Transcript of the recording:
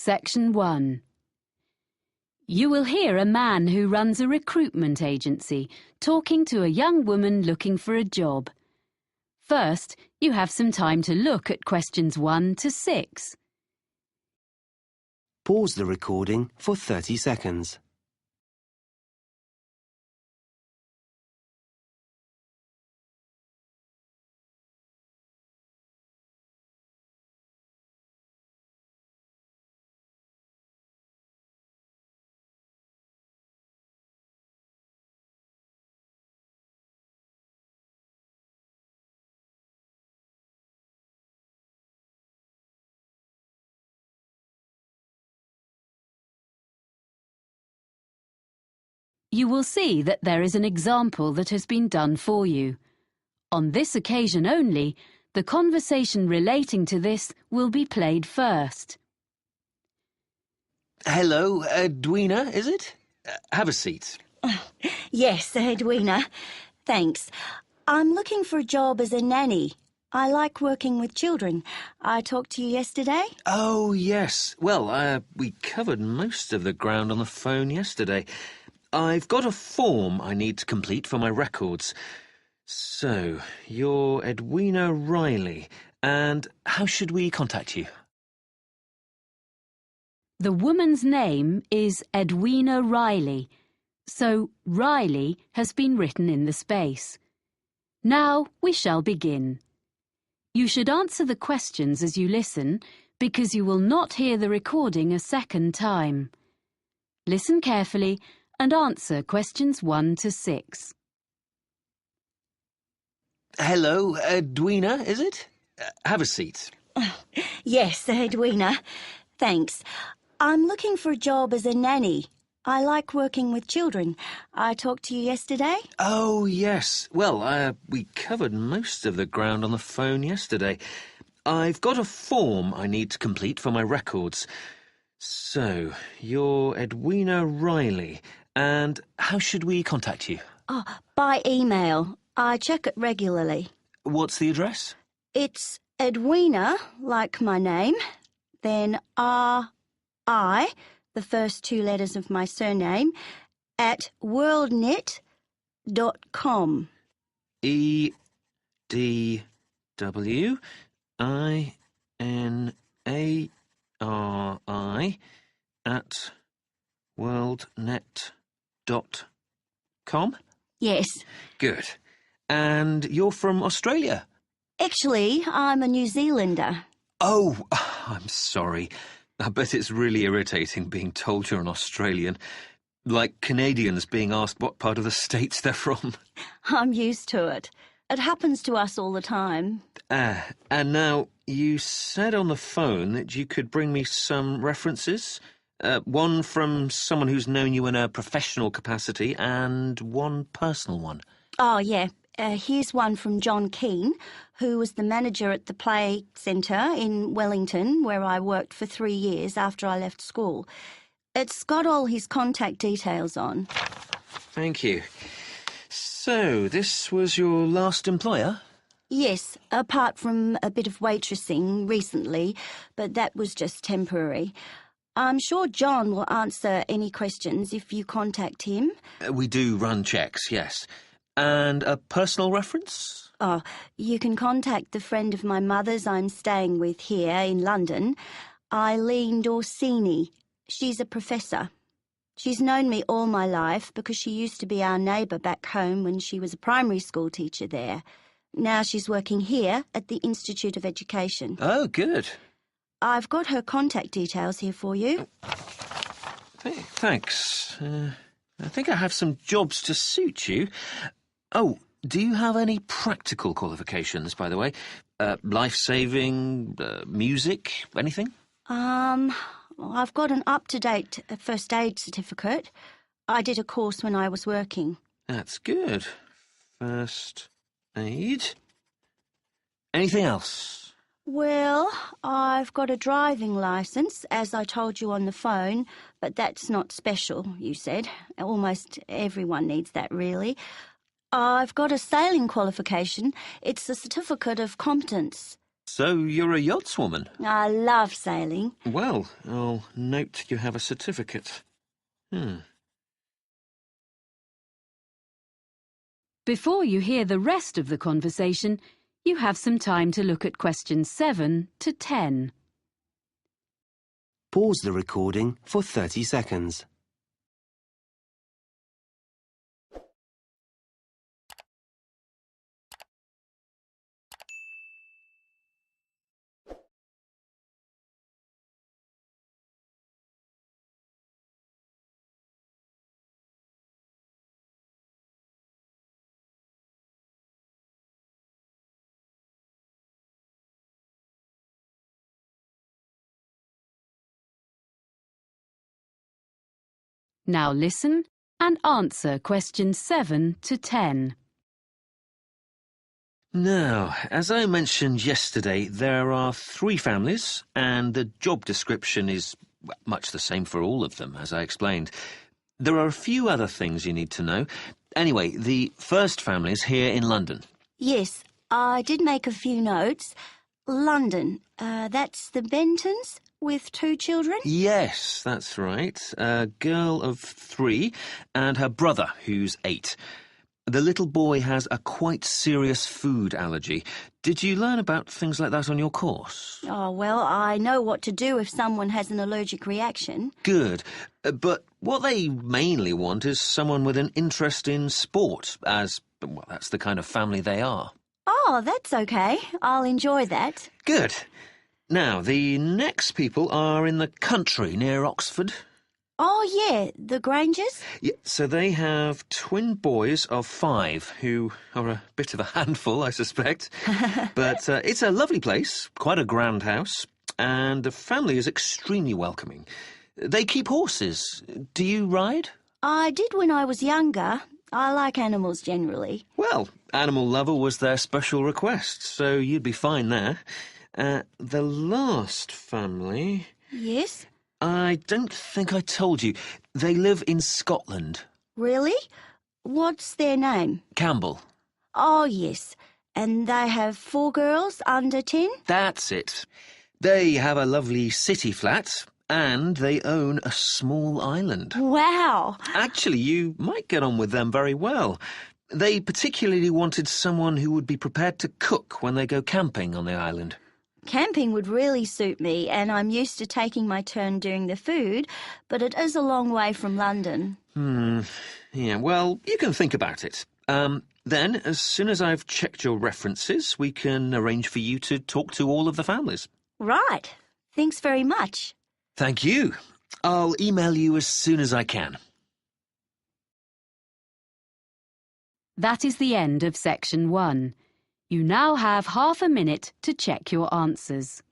Section 1. You will hear a man who runs a recruitment agency talking to a young woman looking for a job. First, you have some time to look at questions 1 to 6. Pause the recording for 30 seconds. You will see that there is an example that has been done for you. On this occasion only, the conversation relating to this will be played first. Hello, Edwina, is it? Have a seat. Yes, Edwina. Thanks. I'm looking for a job as a nanny. I like working with children. I talked to you yesterday. Oh, yes. Well, we covered most of the ground on the phone yesterday. I've got a form I need to complete for my records. So, you're Edwina Riley, and how should we contact you? The woman's name is Edwina Riley, so Riley has been written in the space. Now we shall begin. You should answer the questions as you listen, because you will not hear the recording a second time. Listen carefully and answer questions 1 to 6. Hello, Edwina, is it? Have a seat. Yes, Edwina. Thanks. I'm looking for a job as a nanny. I like working with children. I talked to you yesterday. Oh, yes. Well, we covered most of the ground on the phone yesterday. I've got a form I need to complete for my records. So, you're Edwina Riley, and how should we contact you? Oh, by email. I check it regularly. What's the address? It's Edwina, like my name, then R-I, the first 2 letters of my surname, at worldnet.com. EDWINARI at worldnet.com? Yes. Good. And you're from Australia? Actually, I'm a New Zealander. Oh, I'm sorry. I bet it's really irritating being told you're an Australian. Like Canadians being asked what part of the States they're from. I'm used to it. It happens to us all the time. And now, you said on the phone that you could bring me some references. One from someone who's known you in a professional capacity and one personal one. Oh, yeah. Here's one from John Keane, who was the manager at the Play Centre in Wellington, where I worked for 3 years after I left school. It's got all his contact details on. Thank you. So, this was your last employer? Yes, apart from a bit of waitressing recently, but that was just temporary. I'm sure John will answer any questions if you contact him. We do run checks, yes. And a personal reference? Oh, you can contact the friend of my mother's I'm staying with here in London, Eileen Dorsini. She's a professor. She's known me all my life because she used to be our neighbour back home when she was a primary school teacher there. Now she's working here at the Institute of Education. Oh, good. I've got her contact details here for you. Thanks. I think I have some jobs to suit you. Oh, do you have any practical qualifications, by the way? Life-saving, music, anything? I've got an up-to-date first aid certificate. I did a course when I was working. That's good. First aid. Anything else? Well, I've got a driving licence, as I told you on the phone, but that's not special, you said. Almost everyone needs that, really. I've got a sailing qualification. It's a certificate of competence. So you're a yachtswoman? I love sailing. Well, I'll note you have a certificate. Before you hear the rest of the conversation, you have some time to look at questions 7 to 10. Pause the recording for 30 seconds. Now listen and answer questions 7 to 10. Now, as I mentioned yesterday, there are 3 families, and the job description is much the same for all of them, as I explained. There are a few other things you need to know. Anyway, the first family is here in London. Yes, I did make a few notes. London, that's the Bentons with 2 children? Yes, that's right. A girl of 3 and her brother, who's 8. The little boy has a quite serious food allergy. Did you learn about things like that on your course? Oh, well, I know what to do if someone has an allergic reaction. Good. But what they mainly want is someone with an interest in sport, as, well, that's the kind of family they are. Oh, that's okay. I'll enjoy that. Good. Now, the next people are in the country near Oxford. Oh, yeah, the Grangers? Yeah, so they have twin boys of 5 who are a bit of a handful, I suspect. But it's a lovely place, quite a grand house, and the family is extremely welcoming. They keep horses. Do you ride? I did when I was younger. I like animals generally. Well, Animal Lover was their special request, so you'd be fine there. The last family... Yes? I don't think I told you. They live in Scotland. Really? What's their name? Campbell. Oh, yes. And they have 4 girls under 10? That's it. They have a lovely city flat, and they own a small island. Wow! Actually, you might get on with them very well. They particularly wanted someone who would be prepared to cook when they go camping on the island. Camping would really suit me, and I'm used to taking my turn doing the food, but it is a long way from London. Yeah, well, you can think about it. Then, as soon as I've checked your references, we can arrange for you to talk to all of the families. Right. Thanks very much. Thank you. I'll email you as soon as I can. That is the end of section 1. You now have half a minute to check your answers.